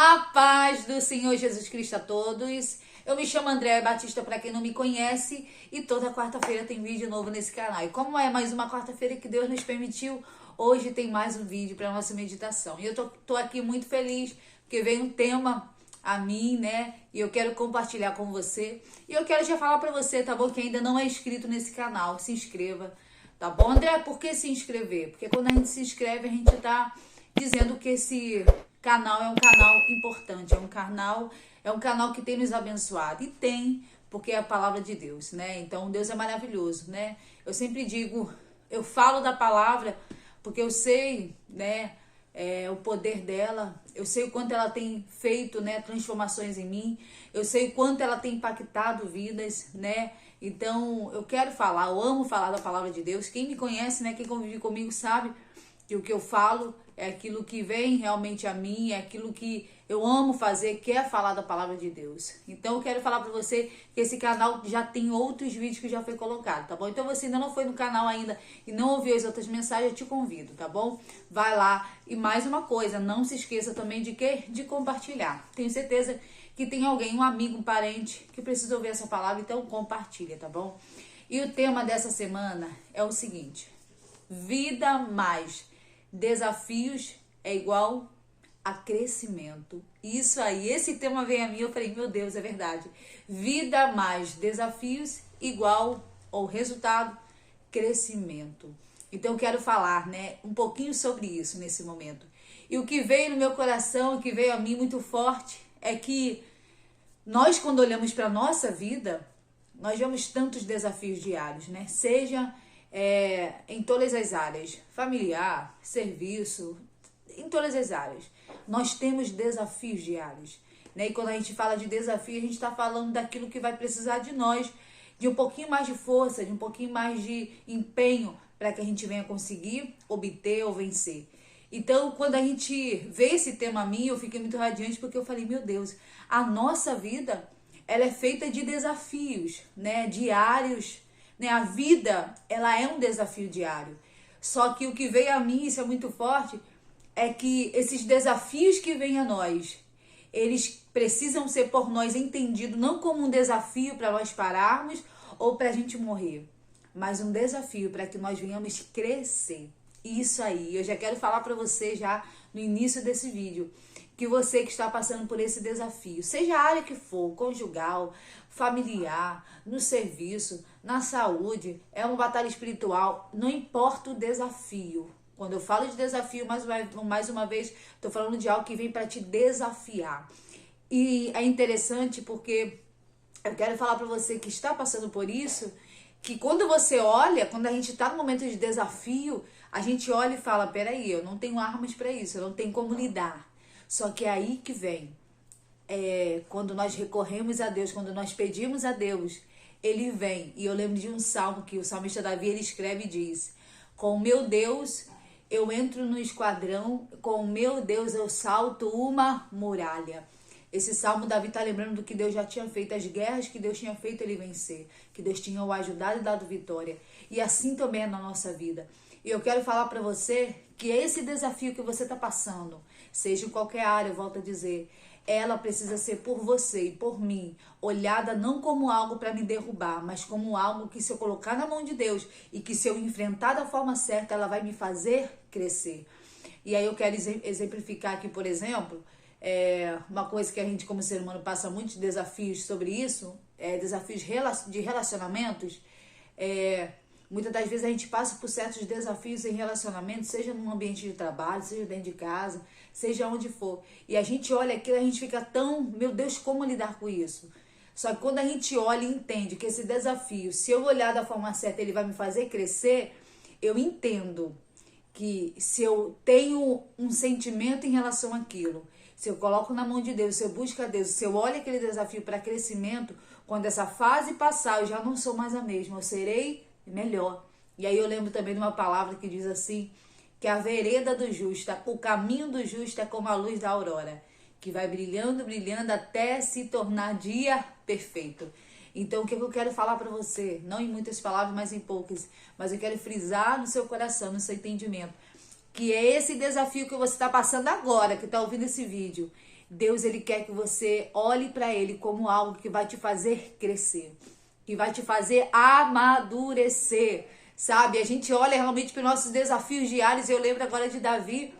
A paz do Senhor Jesus Cristo a todos. Eu me chamo Andréa Batista, para quem não me conhece, e toda quarta-feira tem vídeo novo nesse canal. E como é mais uma quarta-feira que Deus nos permitiu, hoje tem mais um vídeo para nossa meditação. E eu tô aqui muito feliz, porque veio um tema a mim, né? E eu quero compartilhar com você. E eu quero já falar para você, tá bom? Que ainda não é inscrito nesse canal, se inscreva, tá bom? André, por que se inscrever? Porque quando a gente se inscreve, a gente tá dizendo que esse canal é um canal importante, é um canal que tem nos abençoado. E tem, porque é a palavra de Deus, né? Então Deus é maravilhoso, né? Eu sempre digo, eu falo da palavra porque eu sei, né, o poder dela, eu sei o quanto ela tem feito, né, transformações em mim, eu sei o quanto ela tem impactado vidas, né? Então eu quero falar, eu amo falar da palavra de Deus. Quem me conhece, né, quem convive comigo sabe que o que eu falo é aquilo que vem realmente a mim, é aquilo que eu amo fazer, que é falar da palavra de Deus. Então eu quero falar para você que esse canal já tem outros vídeos que já foi colocado, tá bom? Então você ainda não foi no canal ainda e não ouviu as outras mensagens, eu te convido, tá bom? Vai lá. E mais uma coisa, não se esqueça também de quê? De compartilhar. Tenho certeza que tem alguém, um amigo, um parente que precisa ouvir essa palavra, então compartilha, tá bom? E o tema dessa semana é o seguinte: vida mais desafios é igual a crescimento. Isso aí, esse tema veio a mim, eu falei, meu Deus, é verdade. Vida mais desafios igual ao resultado, crescimento. Então eu quero falar, né, um pouquinho sobre isso nesse momento. E o que veio no meu coração, o que veio a mim muito forte, é que nós, quando olhamos para a nossa vida, nós vemos tantos desafios diários, né? Seja em todas as áreas, familiar, serviço, em todas as áreas. Nós temos desafios diários, né? E quando a gente fala de desafio, a gente está falando daquilo que vai precisar de nós, de um pouquinho mais de força, de um pouquinho mais de empenho para que a gente venha conseguir obter ou vencer. Então, quando a gente vê esse tema a mim, eu fiquei muito radiante porque eu falei, meu Deus, a nossa vida, ela é feita de desafios, né, diários, né? A vida, ela é um desafio diário. Só que o que veio a mim, isso é muito forte, é que esses desafios que vêm a nós, eles precisam ser por nós entendidos não como um desafio para nós pararmos ou para a gente morrer, mas um desafio para que nós venhamos crescer. Isso aí, eu já quero falar para você já no início desse vídeo, que você que está passando por esse desafio, seja a área que for, conjugal, familiar, no serviço, na saúde, é uma batalha espiritual, não importa o desafio. Quando eu falo de desafio, mais uma vez, estou falando de algo que vem para te desafiar. E é interessante porque eu quero falar para você que está passando por isso, que quando você olha, quando a gente está no momento de desafio, a gente olha e fala, peraí, eu não tenho armas para isso, eu não tenho como lidar. Só que é aí que vem, quando nós recorremos a Deus, quando nós pedimos a Deus, Ele vem. E eu lembro de um salmo que o salmista Davi, ele escreve e diz, com o meu Deus eu entro no esquadrão, com o meu Deus eu salto uma muralha. Esse salmo, Davi está lembrando do que Deus já tinha feito, as guerras que Deus tinha feito ele vencer, que Deus tinha o ajudado e dado vitória. E assim também é na nossa vida. E eu quero falar para você que esse desafio que você está passando, seja em qualquer área, eu volto a dizer, ela precisa ser por você e por mim, olhada não como algo para me derrubar, mas como algo que, se eu colocar na mão de Deus e que, se eu enfrentar da forma certa, ela vai me fazer crescer. E aí eu quero exemplificar aqui, por exemplo, uma coisa que a gente, como ser humano, passa muitos desafios sobre isso, desafios de relacionamentos. Muitas das vezes a gente passa por certos desafios em relacionamentos, seja num ambiente de trabalho, seja dentro de casa, seja onde for. E a gente olha aquilo, a gente fica tão, meu Deus, como lidar com isso? Só que quando a gente olha e entende que esse desafio, se eu olhar da forma certa, ele vai me fazer crescer, eu entendo que se eu tenho um sentimento em relação àquilo, se eu coloco na mão de Deus, se eu busco a Deus, se eu olho aquele desafio para crescimento, quando essa fase passar, eu já não sou mais a mesma, eu serei melhor. E aí eu lembro também de uma palavra que diz assim, que a vereda do justo, o caminho do justo é como a luz da aurora, que vai brilhando, brilhando até se tornar dia perfeito. Então o que eu quero falar para você, não em muitas palavras, mas em poucas, mas eu quero frisar no seu coração, no seu entendimento, que é esse desafio que você está passando agora, que está ouvindo esse vídeo, Deus, ele quer que você olhe para ele como algo que vai te fazer crescer, que vai te fazer amadurecer, sabe? A gente olha realmente para os nossos desafios diários. Eu lembro agora de Davi,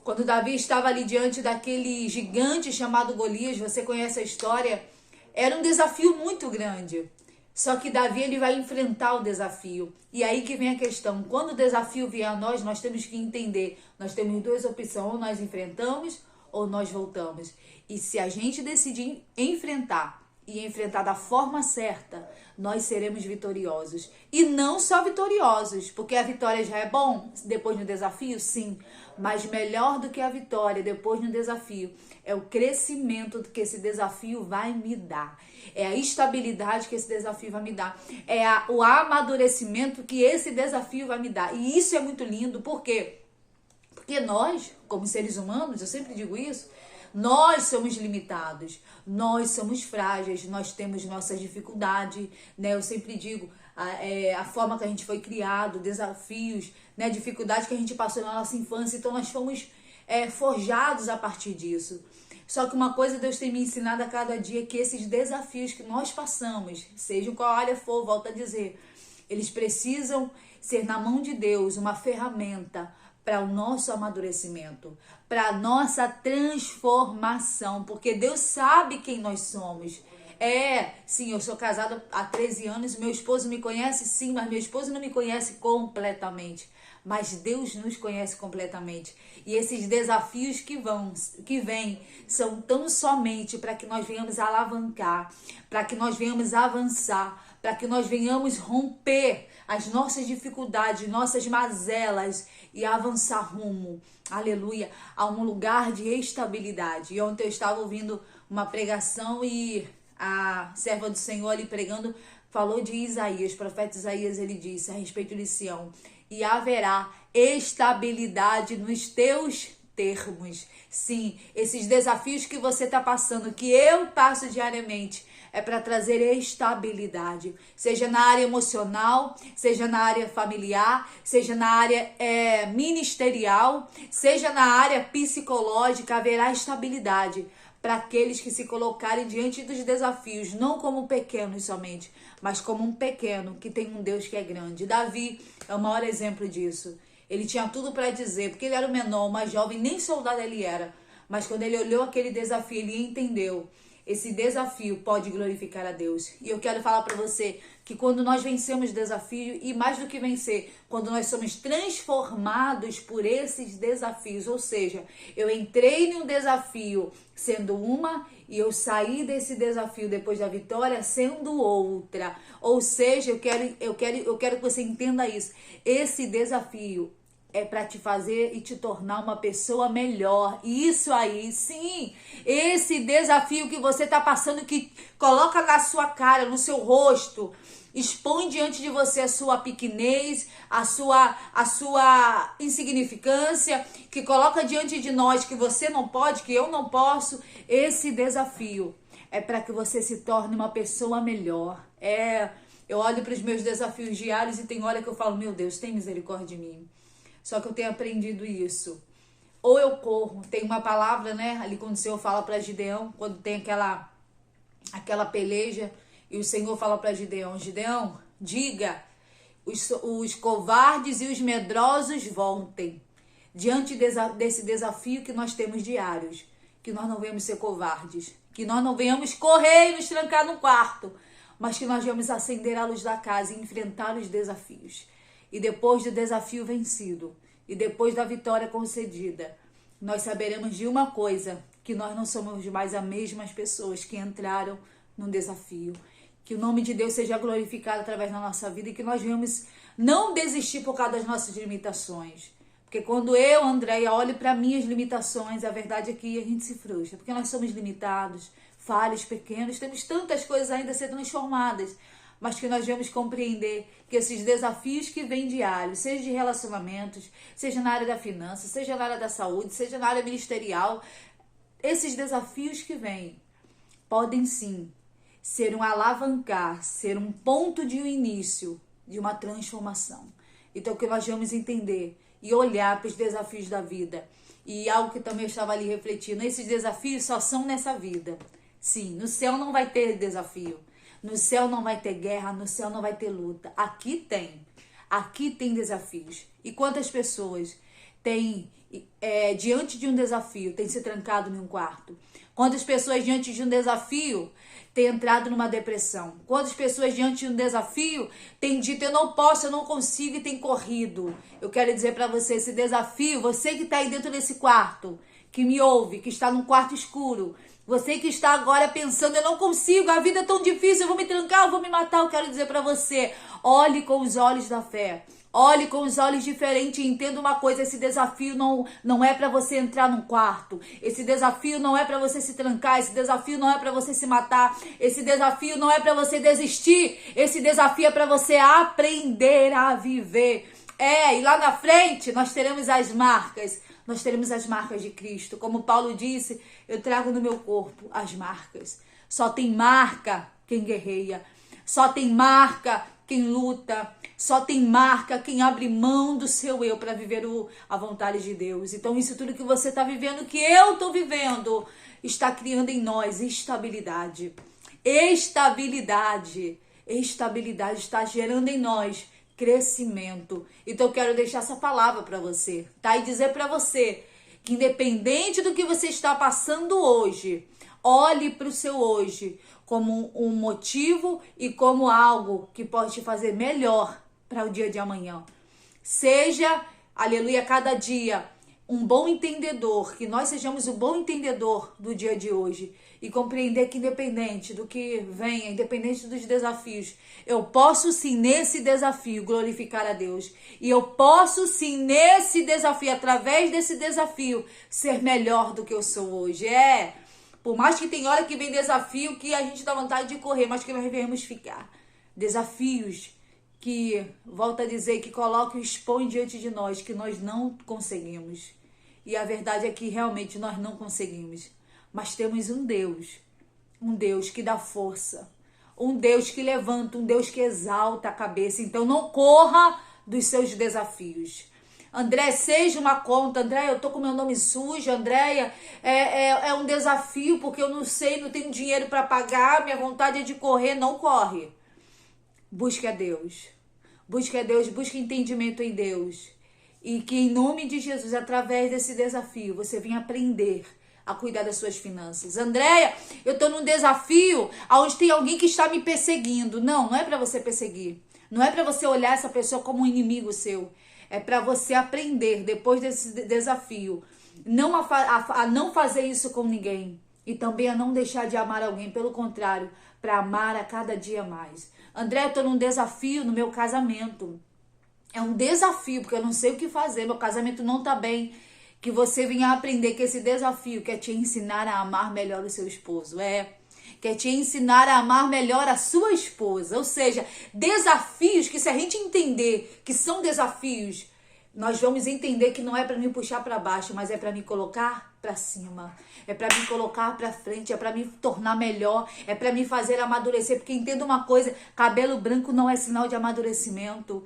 quando Davi estava ali diante daquele gigante chamado Golias. Você conhece a história? Era um desafio muito grande. Só que Davi, ele vai enfrentar o desafio. E aí que vem a questão. Quando o desafio vier a nós temos que entender. Nós temos duas opções. Ou nós enfrentamos ou nós voltamos. E se a gente decidir enfrentar e enfrentar da forma certa, nós seremos vitoriosos. E não só vitoriosos, porque a vitória já é bom depois do desafio, sim. Mas melhor do que a vitória depois do desafio é o crescimento que esse desafio vai me dar. É a estabilidade que esse desafio vai me dar. É o amadurecimento que esse desafio vai me dar. E isso é muito lindo, por quê? Porque nós, como seres humanos, eu sempre digo isso, nós somos limitados, nós somos frágeis, nós temos nossas dificuldades, né? Eu sempre digo, a forma que a gente foi criado, desafios, né? Dificuldades que a gente passou na nossa infância, então nós fomos forjados a partir disso. Só que uma coisa Deus tem me ensinado a cada dia, que esses desafios que nós passamos, seja qual área for, volto a dizer, eles precisam ser na mão de Deus uma ferramenta para o nosso amadurecimento, para a nossa transformação, porque Deus sabe quem nós somos. Sim, eu sou casada há 13 anos, meu esposo me conhece, sim, mas meu esposo não me conhece completamente. Mas Deus nos conhece completamente. E esses desafios que vêm são tão somente para que nós venhamos alavancar, para que nós venhamos avançar, para que nós venhamos romper as nossas dificuldades, nossas mazelas e avançar rumo, aleluia, a um lugar de estabilidade. E ontem eu estava ouvindo uma pregação e a serva do Senhor ali pregando falou de Isaías, o profeta Isaías, ele disse a respeito de Sião: e haverá estabilidade nos teus termos. Sim, esses desafios que você está passando, que eu passo diariamente, é para trazer estabilidade, seja na área emocional, seja na área familiar, seja na área ministerial, seja na área psicológica. Haverá estabilidade para aqueles que se colocarem diante dos desafios, não como pequenos somente, mas como um pequeno que tem um Deus que é grande. Davi é o maior exemplo disso. Ele tinha tudo para dizer, porque ele era o menor, o mais jovem, nem soldado ele era. Mas quando ele olhou aquele desafio, ele entendeu. Esse desafio pode glorificar a Deus. E eu quero falar para você que quando nós vencemos desafio, e mais do que vencer, quando nós somos transformados por esses desafios, ou seja, eu entrei num desafio sendo uma e eu saí desse desafio depois da vitória sendo outra. Ou seja, eu quero que você entenda isso. Esse desafio é para te fazer e te tornar uma pessoa melhor. Isso aí, sim. Esse desafio que você está passando, que coloca na sua cara, no seu rosto, expõe diante de você a sua pequenez, a sua insignificância, que coloca diante de nós que você não pode, que eu não posso. Esse desafio é para que você se torne uma pessoa melhor. Eu olho para os meus desafios diários e tem hora que eu falo: meu Deus, tem misericórdia de mim. Só que eu tenho aprendido isso. Ou eu corro, tem uma palavra, né? Ali quando o Senhor fala para Gideão, quando tem aquela peleja, e o Senhor fala para Gideão: Gideão, diga, os covardes e os medrosos voltem. Diante desse desafio que nós temos diários, que nós não venhamos ser covardes, que nós não venhamos correr e nos trancar no quarto, mas que nós venhamos acender a luz da casa e enfrentar os desafios. E depois do desafio vencido, e depois da vitória concedida, nós saberemos de uma coisa: que nós não somos mais as mesmas pessoas que entraram num desafio. Que o nome de Deus seja glorificado através da nossa vida e que nós venhamos não desistir por causa das nossas limitações. Porque quando eu, Andréia, olho para minhas limitações, a verdade é que a gente se frustra. Porque nós somos limitados, falhos, pequenos, temos tantas coisas ainda a ser transformadas. Mas que nós devemos compreender que esses desafios que vêm diários, seja de relacionamentos, seja na área da finança, seja na área da saúde, seja na área ministerial, esses desafios que vêm podem sim ser um alavancar, ser um ponto de início de uma transformação. Então que nós devemos entender e olhar para os desafios da vida E algo que também eu estava ali refletindo, esses desafios só são nessa vida. Sim, no céu não vai ter desafio. No céu não vai ter guerra, no céu não vai ter luta. Aqui tem desafios. E quantas pessoas têm, diante de um desafio, têm se trancado em um quarto? Quantas pessoas diante de um desafio têm entrado numa depressão? Quantas pessoas diante de um desafio têm dito eu não posso, eu não consigo e têm corrido? Eu quero dizer para você, esse desafio, você que está aí dentro desse quarto, que me ouve, que está num quarto escuro, você que está agora pensando, eu não consigo, a vida é tão difícil, eu vou me trancar, eu vou me matar. Eu quero dizer para você, olhe com os olhos da fé. Olhe com os olhos diferentes e entenda uma coisa, esse desafio não é para você entrar num quarto. Esse desafio não é para você se trancar, esse desafio não é para você se matar, esse desafio não é para você desistir, esse desafio é para você aprender a viver. E lá na frente nós teremos as marcas. Nós teremos as marcas de Cristo. Como Paulo disse, eu trago no meu corpo as marcas. Só tem marca quem guerreia. Só tem marca quem luta. Só tem marca quem abre mão do seu eu para viver a vontade de Deus. Então isso tudo que você está vivendo, que eu estou vivendo, está criando em nós estabilidade. Estabilidade está gerando em nós crescimento. Então eu quero deixar essa palavra para você, tá? E dizer para você que independente do que você está passando hoje, olhe para o seu hoje como um motivo e como algo que pode te fazer melhor para o dia de amanhã. Seja, aleluia, cada dia um bom entendedor, que nós sejamos o bom entendedor do dia de hoje e compreender que independente do que venha, independente dos desafios, eu posso sim nesse desafio glorificar a Deus. E eu posso sim nesse desafio, através desse desafio, ser melhor do que eu sou hoje. Por mais que tem hora que vem desafio que a gente dá vontade de correr, mas que nós devemos ficar. Desafios que, volto a dizer, que colocam e expõem diante de nós, que nós não conseguimos. E a verdade é que realmente nós não conseguimos. Mas temos um Deus que dá força, um Deus que levanta, um Deus que exalta a cabeça. Então não corra dos seus desafios. André, seja uma conta. André, eu tô com meu nome sujo. Andréia, é um desafio porque eu não sei, não tenho dinheiro para pagar, minha vontade é de correr. Não corre. Busque a Deus. Busque a Deus, busque entendimento em Deus. E que em nome de Jesus, através desse desafio, você venha aprender a cuidar das suas finanças. Andréia, eu tô num desafio onde tem alguém que está me perseguindo. Não é para você perseguir. Não é para você olhar essa pessoa como um inimigo seu. É para você aprender, depois desse desafio, a não fazer isso com ninguém. E também a não deixar de amar alguém. Pelo contrário, para amar a cada dia mais. André, eu tô num desafio no meu casamento. É um desafio, porque eu não sei o que fazer. Meu casamento não tá bem. Que você venha aprender que esse desafio quer te ensinar a amar melhor o seu esposo. Quer te ensinar a amar melhor a sua esposa. Ou seja, desafios que se a gente entender que são desafios, nós vamos entender que não é para me puxar para baixo, mas é para me colocar para cima. É para me colocar para frente, é para me tornar melhor, é para me fazer amadurecer. Porque entenda uma coisa, cabelo branco não é sinal de amadurecimento.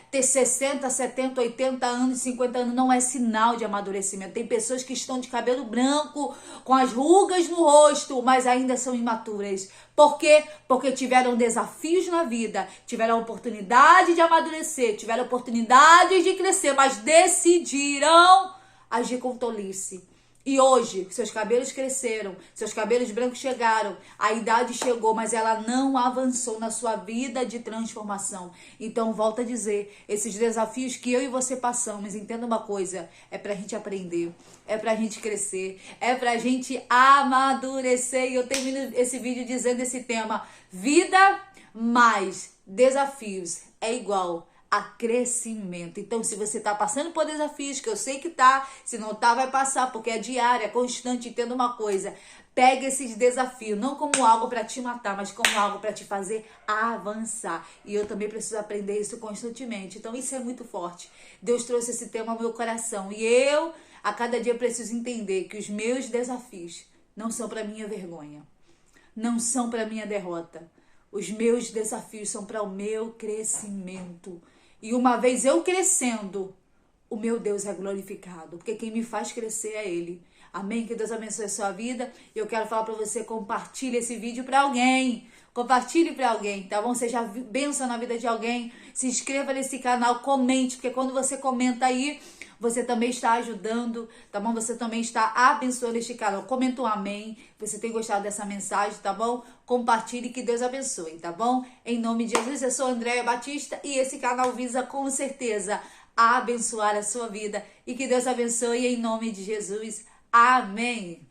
Ter 60, 70, 80 anos, 50 anos não é sinal de amadurecimento. Tem pessoas que estão de cabelo branco, com as rugas no rosto, mas ainda são imaturas. Por quê? Porque tiveram desafios na vida, tiveram a oportunidade de amadurecer, tiveram a oportunidade de crescer, mas decidiram agir com tolice. E hoje, seus cabelos cresceram, seus cabelos brancos chegaram, a idade chegou, mas ela não avançou na sua vida de transformação. Então, volto a dizer, esses desafios que eu e você passamos, entenda uma coisa, é pra gente aprender, é pra gente crescer, é pra gente amadurecer. E eu termino esse vídeo dizendo esse tema, vida mais desafios é igual a crescimento. Então, se você está passando por desafios, que eu sei que tá, se não tá, vai passar, porque é diário, é constante. Entenda uma coisa, pega esses desafios, não como algo para te matar, mas como algo para te fazer avançar. E eu também preciso aprender isso constantemente. Então, isso é muito forte. Deus trouxe esse tema ao meu coração. E eu, a cada dia, preciso entender que os meus desafios não são para minha vergonha, não são para minha derrota. Os meus desafios são para o meu crescimento. E uma vez eu crescendo, o meu Deus é glorificado, porque quem me faz crescer é Ele. Amém? Que Deus abençoe a sua vida. E eu quero falar para você, compartilhe esse vídeo para alguém. Compartilhe para alguém, tá bom? Seja bênção na vida de alguém. Se inscreva nesse canal, comente, porque quando você comenta aí, você também está ajudando, tá bom? Você também está abençoando este canal. Comenta um amém. Você tem gostado dessa mensagem, tá bom? Compartilhe, que Deus abençoe, tá bom? Em nome de Jesus, eu sou Andréia Batista e esse canal visa com certeza abençoar a sua vida. E que Deus abençoe em nome de Jesus. Amém.